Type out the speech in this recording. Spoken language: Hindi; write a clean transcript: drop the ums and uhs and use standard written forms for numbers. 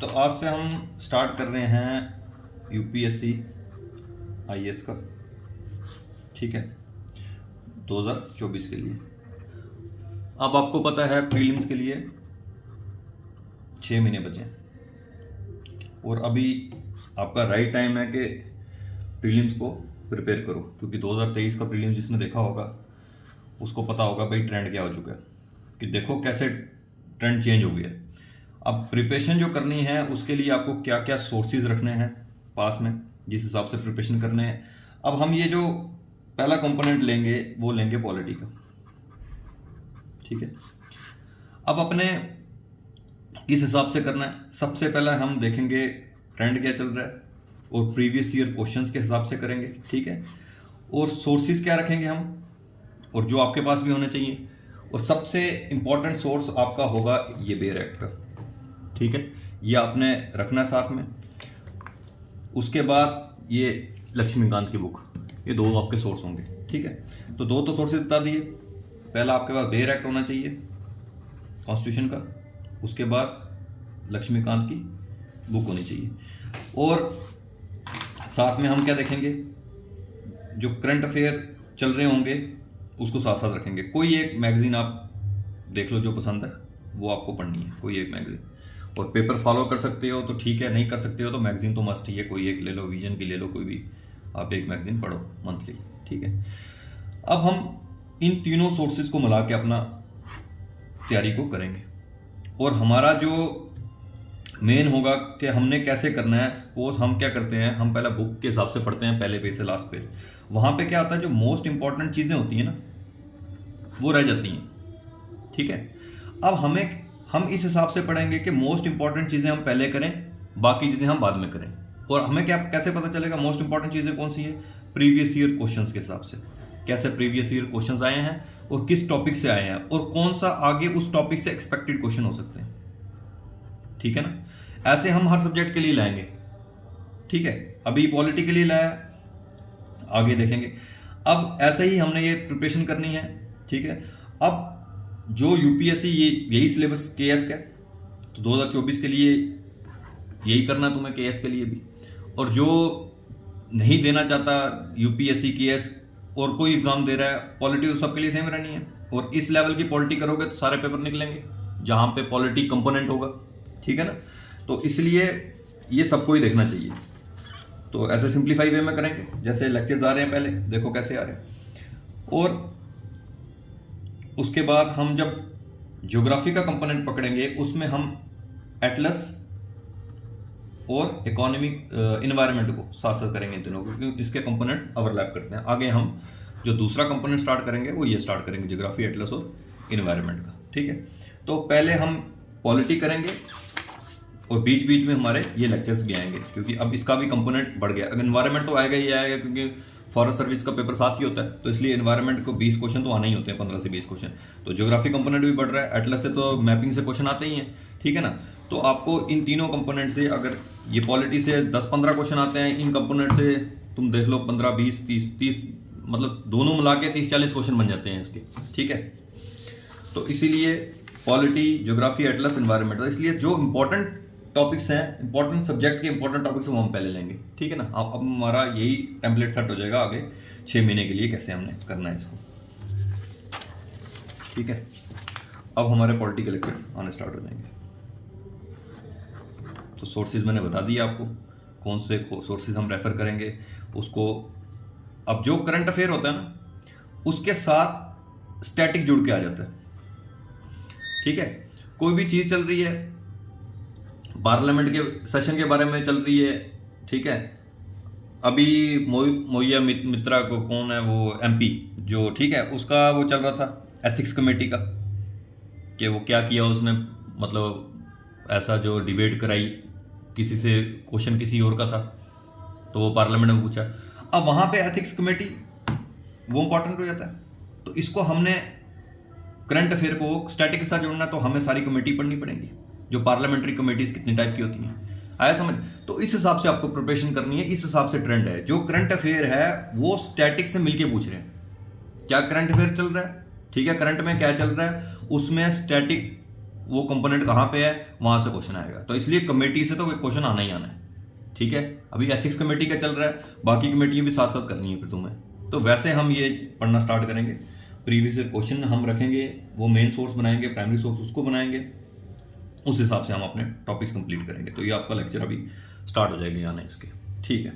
तो आज से हम स्टार्ट कर रहे हैं यूपीएससी आईएएस का, ठीक है, 2024 के लिए। अब आपको पता है प्रीलिम्स के लिए 6 महीने बचे और अभी आपका राइट टाइम है कि प्रीलिम्स को प्रिपेयर करो, क्योंकि 2023 का प्रीलिम्स जिसने देखा होगा उसको पता होगा भाई ट्रेंड क्या हो चुका है, कि देखो कैसे ट्रेंड चेंज हो गया। अब प्रिपरेशन जो करनी है उसके लिए आपको क्या क्या सोर्सेज रखने हैं पास में, जिस हिसाब से प्रिपरेशन करने हैं। अब हम ये जो पहला कंपोनेंट लेंगे वो लेंगे पॉलिटी का, ठीक है। अब अपने किस हिसाब से करना है, सबसे पहले हम देखेंगे ट्रेंड क्या चल रहा है और प्रीवियस ईयर क्वेश्चंस के हिसाब से करेंगे, ठीक है। और सोर्सेज क्या रखेंगे हम, और जो आपके पास भी होने चाहिए। और सबसे इंपॉर्टेंट सोर्स आपका होगा ये बेयर एक्ट का, ठीक है, ये आपने रखना साथ में। उसके बाद ये लक्ष्मीकांत की बुक, ये दो आपके सोर्स होंगे, ठीक है। तो दो तो सोर्सेज बता दिए। पहला आपके पास बेयर एक्ट होना चाहिए कॉन्स्टिट्यूशन का, उसके बाद लक्ष्मीकांत की बुक होनी चाहिए। और साथ में हम क्या देखेंगे, जो करंट अफेयर चल रहे होंगे उसको साथ साथ रखेंगे। कोई एक मैगजीन आप देख लो जो पसंद है, वो आपको पढ़नी है, कोई एक मैगजीन। और पेपर फॉलो कर सकते हो तो ठीक है, नहीं कर सकते हो तो मैगजीन तो मस्ट ही है, कोई एक ले लो, विजन की ले लो, कोई भी आप एक मैगजीन पढ़ो मंथली, ठीक है। अब हम इन तीनों सोर्सेज को मिला के अपना तैयारी को करेंगे। और हमारा जो मेन होगा कि हमने कैसे करना है। सपोज हम क्या करते हैं, हम पहले बुक के हिसाब से पढ़ते हैं, पहले पेज से लास्ट पेज। वहां पे क्या आता है, जो मोस्ट इंपॉर्टेंट चीजें होती हैं ना वो रह जाती हैं, ठीक है। अब हम इस हिसाब से पढ़ेंगे कि मोस्ट इंपॉर्टेंट चीजें हम पहले करें, बाकी चीजें हम बाद में करें। और हमें क्या कैसे पता चलेगा मोस्ट इंपॉर्टेंट चीजें कौन सी है, प्रीवियस ईयर क्वेश्चंस के हिसाब से, कैसे प्रीवियस ईयर क्वेश्चंस आए हैं और किस टॉपिक से आए हैं और कौन सा आगे उस टॉपिक से एक्सपेक्टेड क्वेश्चन हो सकते हैं, ठीक है ना। ऐसे हम हर सब्जेक्ट के लिए लाएंगे, ठीक है। अभी पॉलिटी के लिए लाया, आगे देखेंगे। अब ऐसे ही हमने ये प्रिपरेशन करनी है, ठीक है। अब जो यूपीएससी यही सिलेबस केएस का है, तो 2024 के लिए यही करना तुम्हें, केएस के लिए भी। और जो नहीं देना चाहता यूपीएससी केएस और कोई एग्जाम दे रहा है, पॉलिटी तो सबके लिए सेम रहनी है। और इस लेवल की पॉलिटी करोगे तो सारे पेपर निकलेंगे जहां पे पॉलिटी कंपोनेंट होगा, ठीक है ना। तो इसलिए ये सबको ही देखना चाहिए। तो ऐसे सिंप्लीफाई वे में करेंगे, जैसे लेक्चर्स आ रहे हैं, पहले देखो कैसे आ रहे हैं। और उसके बाद हम जब ज्योग्राफी का कंपोनेंट पकड़ेंगे, उसमें हम एटलस और इकोनॉमिक इन्वायरमेंट को साथ साथ करेंगे इन तीनों को, क्योंकि इसके कंपोनेंट्स ओवरलैप करते हैं। आगे हम जो दूसरा कंपोनेंट स्टार्ट करेंगे वो ये स्टार्ट करेंगे, ज्योग्राफी, एटलस और इन्वायरमेंट का, ठीक है। तो पहले हम पॉलिटी करेंगे और बीच बीच में हमारे ये लेक्चर्स भी आएंगे, क्योंकि अब इसका भी कंपोनेंट बढ़ गया। अगर इन्वायरमेंट तो आएगा ही आएगा, क्योंकि फॉरेस्ट सर्विस का पेपर साथ ही होता है, तो इसलिए इन्वायरमेंट को 20 क्वेश्चन तो आने ही होते हैं, 15 से 20 क्वेश्चन। तो ज्योग्राफी कंपोनेंट भी बढ़ रहा है, एटलस से तो मैपिंग से क्वेश्चन आते ही हैं, ठीक है ना। तो आपको इन तीनों कंपोनेंट से, अगर ये पॉलिटी से 10-15 क्वेश्चन आते हैं, इन कंपोनेंट से तुम देख लो 15, 20, 30, मतलब दोनों मिला के 30-40 क्वेश्चन बन जाते हैं इसके, ठीक है। तो इसीलिए पॉलिटी, ज्योग्राफी, एटलस, इन्वायरमेंट, इसलिए जो इंपॉर्टेंट टॉपिक्स हैं, इंपॉर्टेंट सब्जेक्ट के इंपॉर्टेंट टॉपिक्स वो हम पहले लेंगे, ठीक है ना। अब हमारा यही टेम्पलेट सेट हो जाएगा आगे 6 महीने के लिए कैसे हमने करना है इसको, ठीक है। अब हमारे पॉलिटिकल लेक्चर्स आने स्टार्ट हो जाएंगे। तो सोर्सेज मैंने बता दिया आपको, कौन से सोर्सेज हम रेफर करेंगे उसको। अब जो करंट अफेयर होता है ना, उसके साथ स्टैटिक जुड़ के आ जाता है, ठीक है। कोई भी चीज चल रही है, पार्लियामेंट के सेशन के बारे में चल रही है, ठीक है। अभी मोइया मित्रा को, कौन है वो एमपी जो, ठीक है, उसका वो चल रहा था एथिक्स कमेटी का, कि वो क्या किया उसने, मतलब ऐसा जो डिबेट कराई किसी से, क्वेश्चन किसी और का था, तो वो पार्लियामेंट में पूछा। अब वहां पे एथिक्स कमेटी वो इंपॉर्टेंट हो जाता है। तो इसको हमने करंट अफेयर को स्टैटिक के साथ जोड़ना, तो हमें सारी कमेटी पढ़नी पड़ेगी, जो पार्लियामेंट्री कमेटीज कितनी टाइप की होती हैं, आया समझ। तो इस हिसाब से आपको प्रिपरेशन करनी है, इस हिसाब से ट्रेंड है। जो करंट अफेयर है वो स्टैटिक से मिलके पूछ रहे हैं, क्या करंट अफेयर चल रहा है, ठीक है, करंट में क्या चल रहा है, उसमें स्टैटिक वो कंपोनेंट कहाँ पे है, वहां से क्वेश्चन आएगा। तो इसलिए कमेटी से तो कोई क्वेश्चन आना ही आना है, ठीक है। अभी एथिक्स कमेटी का चल रहा है, बाकी कमेटियां भी साथ साथ करनी है फिर तुम्हें। तो वैसे हम ये पढ़ना स्टार्ट करेंगे, प्रीवियस क्वेश्चन हम रखेंगे, वो मेन सोर्स बनाएंगे, प्राइमरी सोर्स उसको बनाएंगे, उस हिसाब से हम अपने टॉपिक्स कंप्लीट करेंगे। तो ये आपका लेक्चर अभी स्टार्ट हो जाएगी आने इसके, ठीक है।